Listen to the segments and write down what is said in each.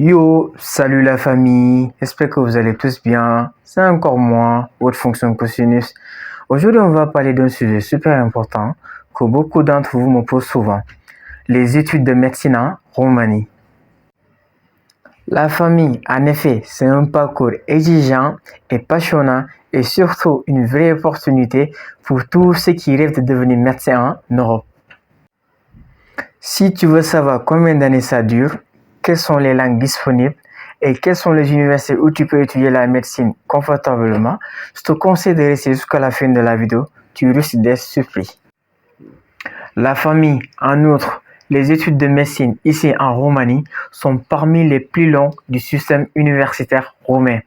Yo, salut la famille, j'espère que vous allez tous bien. C'est encore moi, votre fonction cosinus. Aujourd'hui, on va parler d'un sujet super important que beaucoup d'entre vous me posent souvent. Les études de médecine en Roumanie. La famille, en effet, c'est un parcours exigeant et passionnant et surtout une vraie opportunité pour tous ceux qui rêvent de devenir médecin en Europe. Si tu veux savoir combien d'années ça dure, quelles sont les langues disponibles et quelles sont les universités où tu peux étudier la médecine confortablement, je te conseille de rester jusqu'à la fin de la vidéo, tu risques d'être surpris. La famille, en outre, les études de médecine ici en Roumanie sont parmi les plus longues du système universitaire roumain.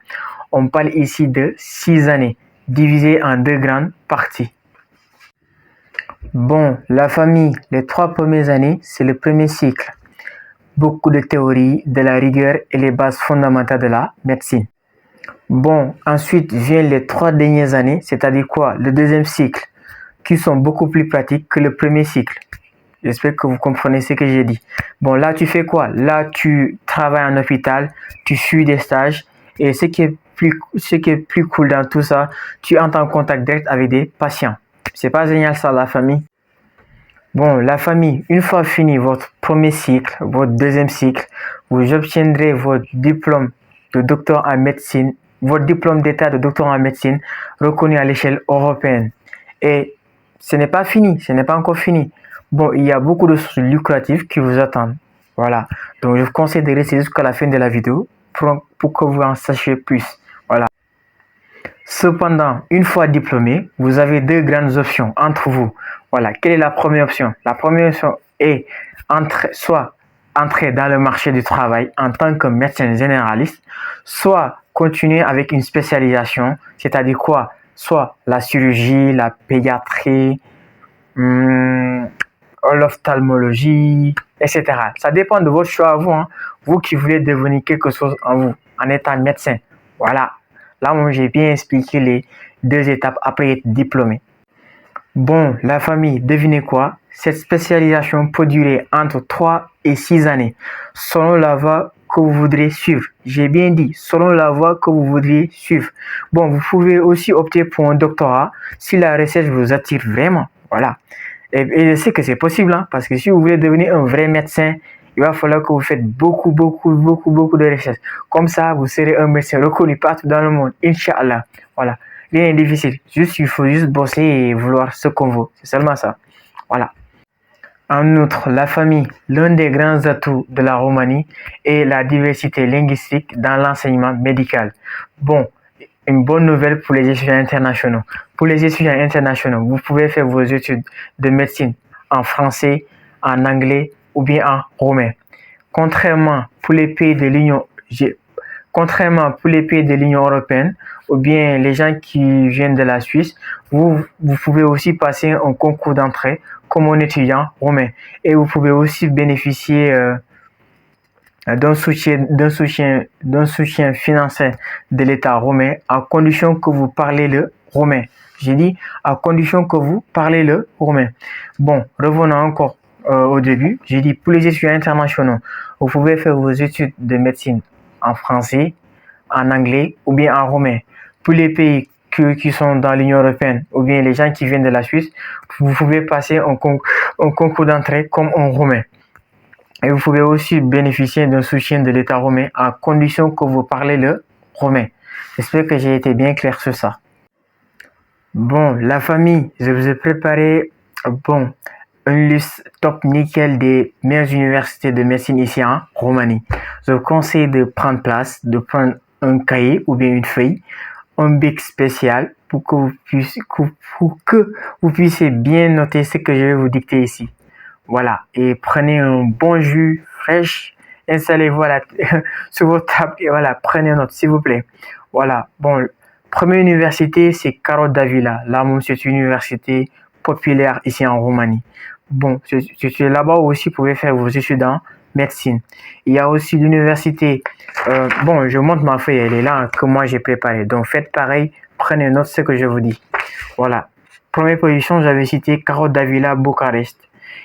On parle ici de 6 années, divisées en deux grandes parties. Bon, la famille, les 3 premières années, c'est le premier cycle. Beaucoup de théorie, de la rigueur et les bases fondamentales de la médecine. Bon, ensuite viennent les 3 dernières années, c'est-à-dire quoi? Le deuxième cycle, qui sont beaucoup plus pratiques que le premier cycle. J'espère que vous comprenez ce que j'ai dit. Bon, là, tu fais quoi? Là, tu travailles en hôpital, tu suis des stages et ce qui est plus cool dans tout ça, tu entres en contact direct avec des patients. C'est pas génial ça, la famille? Bon, la famille, une fois fini votre premier cycle, votre deuxième cycle, vous obtiendrez votre diplôme de docteur en médecine, votre diplôme d'état de docteur en médecine reconnu à l'échelle européenne. Et ce n'est pas fini, ce n'est pas encore fini. Bon, il y a beaucoup de choses lucratives qui vous attendent. Voilà. Donc, je vous conseille de rester jusqu'à la fin de la vidéo pour que vous en sachiez plus. Voilà. Cependant, une fois diplômé, vous avez deux grandes options entre vous. Voilà, quelle est la première option? La première option est soit entrer dans le marché du travail en tant que médecin généraliste, soit continuer avec une spécialisation, c'est-à-dire quoi? Soit la chirurgie, la pédiatrie, l'ophtalmologie, etc. Ça dépend de votre choix à vous, hein. Vous qui voulez devenir quelque chose en vous, en étant médecin. Voilà. Là, moi, j'ai bien expliqué les 2 étapes après être diplômé. Bon, la famille, devinez quoi? Cette spécialisation peut durer entre 3 et 6 années, selon la voie que vous voudrez suivre. J'ai bien dit, selon la voie que vous voudriez suivre. Bon, vous pouvez aussi opter pour un doctorat si la recherche vous attire vraiment. Voilà. Et je sais que c'est possible, hein, parce que si vous voulez devenir un vrai médecin, il va falloir que vous faites beaucoup de recherches. Comme ça, vous serez un médecin reconnu partout dans le monde. Inch'Allah. Voilà. Rien n'est difficile. Il faut juste bosser et vouloir ce qu'on veut. C'est seulement ça. Voilà. En outre, la famille, l'un des grands atouts de la Roumanie est la diversité linguistique dans l'enseignement médical. Bon, une bonne nouvelle pour les étudiants internationaux. Pour les étudiants internationaux, vous pouvez faire vos études de médecine en français, en anglais ou bien en roumain. Contrairement pour les pays de l'Union européenne ou bien les gens qui viennent de la Suisse, vous pouvez aussi passer un concours d'entrée comme un étudiant roumain. Et vous pouvez aussi bénéficier d'un soutien financier de l'État roumain à condition que vous parlez le roumain. J'ai dit à condition que vous parlez le roumain. Bon, revenons encore au début. J'ai dit pour les étudiants internationaux, vous pouvez faire vos études de médecine en français, en anglais ou bien en roumain. Pour les pays qui sont dans l'Union européenne ou bien les gens qui viennent de la Suisse, vous pouvez passer un concours d'entrée comme en roumain. Et vous pouvez aussi bénéficier d'un soutien de l'État roumain à condition que vous parlez le roumain. J'espère que j'ai été bien clair sur ça. Bon, la famille, je vous ai préparé une liste top nickel des meilleures universités de médecine ici en Roumanie. Je vous conseille de prendre place, de prendre un cahier ou bien une feuille, un bic spécial pour que vous puissiez bien noter ce que je vais vous dicter ici. Voilà, et prenez un bon jus fraîche, installez-vous sur votre table et voilà, prenez note s'il vous plaît. Voilà, bon, première université c'est Caro Davila. Là, c'est une université populaire ici en Roumanie. Bon, c'est là-bas aussi vous pouvez faire vos études en médecine. Il y a aussi l'université, je montre ma feuille, elle est là que moi j'ai préparée. Donc faites pareil, prenez note ce que je vous dis. Voilà, première position, j'avais cité Caro Davila Bucarest.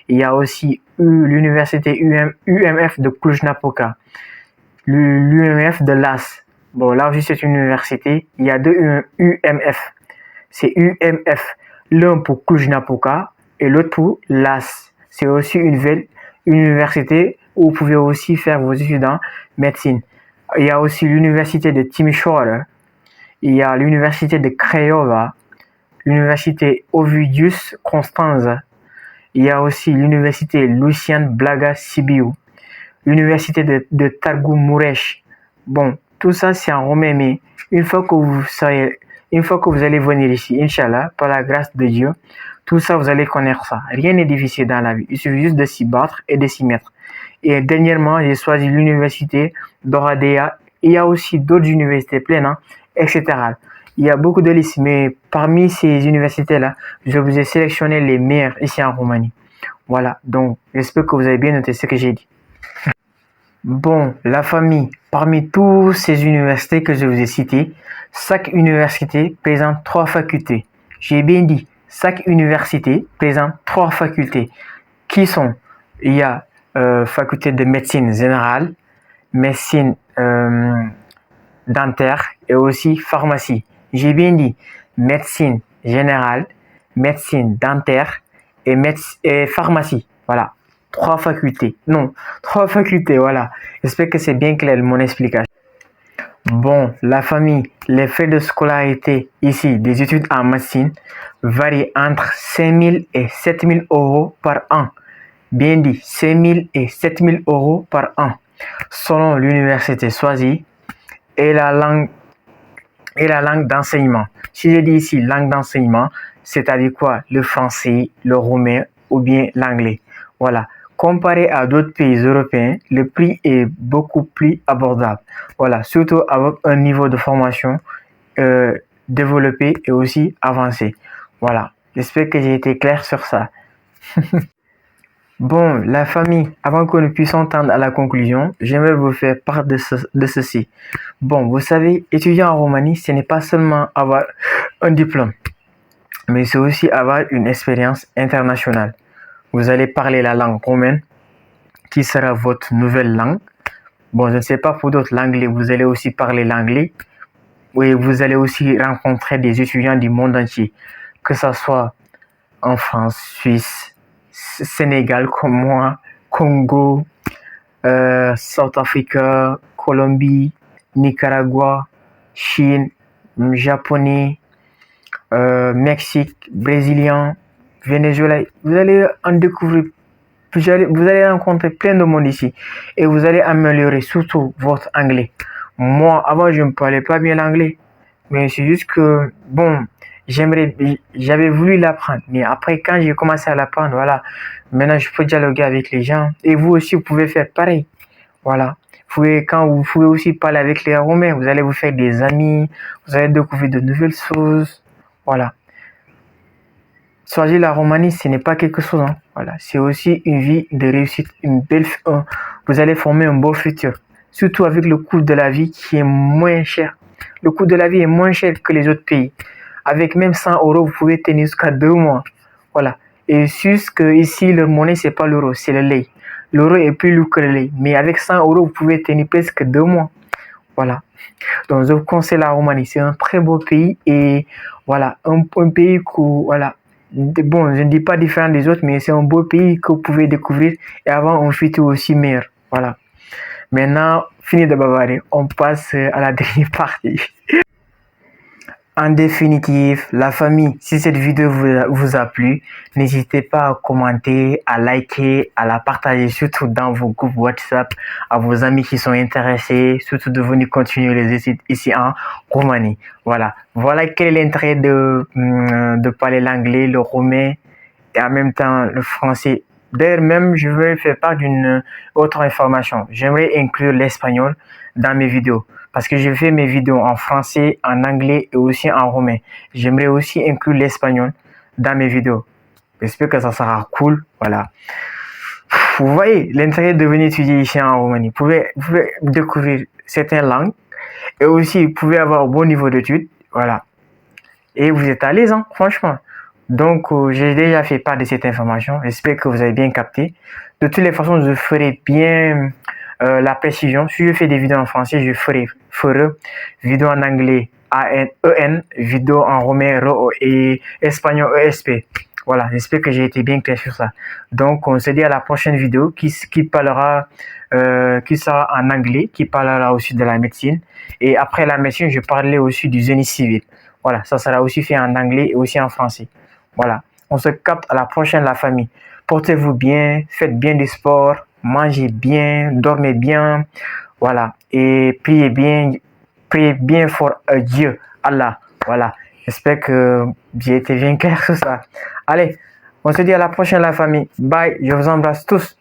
Il y a aussi l'université UMF de Cluj-Napoca. l'UMF de Las. Bon, là aussi, c'est une université. Il y a deux UMF. C'est UMF. L'un pour Cluj-Napoca et l'autre pour Las. C'est aussi une université où vous pouvez aussi faire vos études en médecine. Il y a aussi l'université de Timișoara. Il y a l'université de Craiova. L'université Ovidius Constanța. Il y a aussi l'université Lucian Blaga Sibiu. L'université de Târgu Mureș. Bon, tout ça c'est en romain, mais une fois que vous allez venir ici, Inch'Allah, par la grâce de Dieu, tout ça vous allez connaître ça. Rien n'est difficile dans la vie. Il suffit juste de s'y battre et de s'y mettre. Et dernièrement, j'ai choisi l'université d'Oradea. Il y a aussi d'autres universités pleines, hein, etc. Il y a beaucoup de listes, mais parmi ces universités-là, je vous ai sélectionné les meilleures ici en Roumanie. Voilà, donc j'espère que vous avez bien noté ce que j'ai dit. Bon, la famille, parmi toutes ces universités que je vous ai citées, chaque université présente 3 facultés. J'ai bien dit, chaque université présente 3 facultés. Qui sont? Il y a faculté de médecine générale, médecine dentaire et aussi pharmacie. J'ai bien dit médecine générale, médecine dentaire et pharmacie. Voilà. 3 facultés. Non, 3 facultés, voilà. J'espère que c'est bien clair mon explication. Bon, la famille, les frais de scolarité ici, des études en médecine, varient entre 5 000 et 7 000 euros par an. Bien dit, 5 000 et 7 000 euros par an, selon l'université choisie et la langue d'enseignement. Si je dis ici langue d'enseignement, c'est-à-dire quoi? Le français, le roumain ou bien l'anglais. Voilà. Comparé à d'autres pays européens, le prix est beaucoup plus abordable. Voilà, surtout avec un niveau de formation développé et aussi avancé. Voilà, j'espère que j'ai été clair sur ça. Bon, la famille, avant que nous puissions tendre à la conclusion, j'aimerais vous faire part de ceci. Bon, vous savez, étudier en Roumanie, ce n'est pas seulement avoir un diplôme, mais c'est aussi avoir une expérience internationale. Vous allez parler la langue roumaine, qui sera votre nouvelle langue. Bon, je ne sais pas pour d'autres, l'anglais, vous allez aussi parler l'anglais. Oui, vous allez aussi rencontrer des étudiants du monde entier, que ce soit en France, Suisse, Sénégal comme moi, Congo, South Africa, Colombie, Nicaragua, Chine, Japonais, Mexique, Brésilien, Venezuela. Vous allez en découvrir, vous allez rencontrer plein de monde ici et vous allez améliorer surtout votre anglais. Moi, avant, je ne parlais pas bien l'anglais, mais c'est juste que, bon, j'avais voulu l'apprendre, mais après, quand j'ai commencé à l'apprendre, voilà, maintenant, je peux dialoguer avec les gens et vous aussi, vous pouvez faire pareil. Voilà. Vous pouvez aussi parler avec les Roumains, vous allez vous faire des amis, vous allez découvrir de nouvelles choses. Voilà. Choisir la Roumanie, ce n'est pas quelque chose. Hein. Voilà. C'est aussi une vie de réussite, vous allez former un beau futur. Surtout avec le coût de la vie qui est moins cher. Le coût de la vie est moins cher que les autres pays. Avec même 100 euros, vous pouvez tenir jusqu'à 2 mois. Voilà. Et juste que ici, leur monnaie, c'est pas l'euro, c'est le lei. L'euro est plus lourd que le lei. Mais avec 100 euros, vous pouvez tenir presque 2 mois. Voilà. Donc, je vous conseille la Roumanie. C'est un très beau pays et voilà, un pays voilà. Bon, je ne dis pas différent des autres, mais c'est un beau pays que vous pouvez découvrir et avoir un futur aussi meilleur. Voilà. Maintenant, fini de bavarder, on passe à la dernière partie. En définitive, la famille, si cette vidéo vous a plu, n'hésitez pas à commenter, à liker, à la partager, surtout dans vos groupes WhatsApp, à vos amis qui sont intéressés, surtout de venir continuer les études ici en Roumanie. Voilà. Voilà quel est l'intérêt de parler l'anglais, le roumain et en même temps le français. D'ailleurs, même, je vais faire part d'une autre information. J'aimerais inclure l'espagnol dans mes vidéos. Parce que je fais mes vidéos en français, en anglais et aussi en roumain. J'aimerais aussi inclure l'espagnol dans mes vidéos. J'espère que ça sera cool. Voilà. Vous voyez l'intérêt de venir étudier ici en Roumanie. Vous pouvez découvrir certaines langues et aussi vous pouvez avoir un bon niveau d'études. Voilà. Et vous êtes à l'aise, hein, franchement. Donc, j'ai déjà fait part de cette information. J'espère que vous avez bien capté. De toutes les façons, je ferai bien la précision. Si je fais des vidéos en français, je ferai vidéo en anglais AN, vidéo en romain RO et espagnol ESP. Voilà, j'espère que j'ai été bien clair sur ça. Donc, on se dit à la prochaine vidéo qui sera en anglais, qui parlera aussi de la médecine. Et après la médecine, je parlerai aussi du génie civil. Voilà, ça sera aussi fait en anglais et aussi en français. Voilà, on se capte à la prochaine, la famille. Portez-vous bien, faites bien du sport, mangez bien, dormez bien. Voilà, et priez bien fort Dieu, Allah. Voilà, j'espère que j'ai été bien clair sur ça. Allez, on se dit à la prochaine, la famille. Bye, je vous embrasse tous.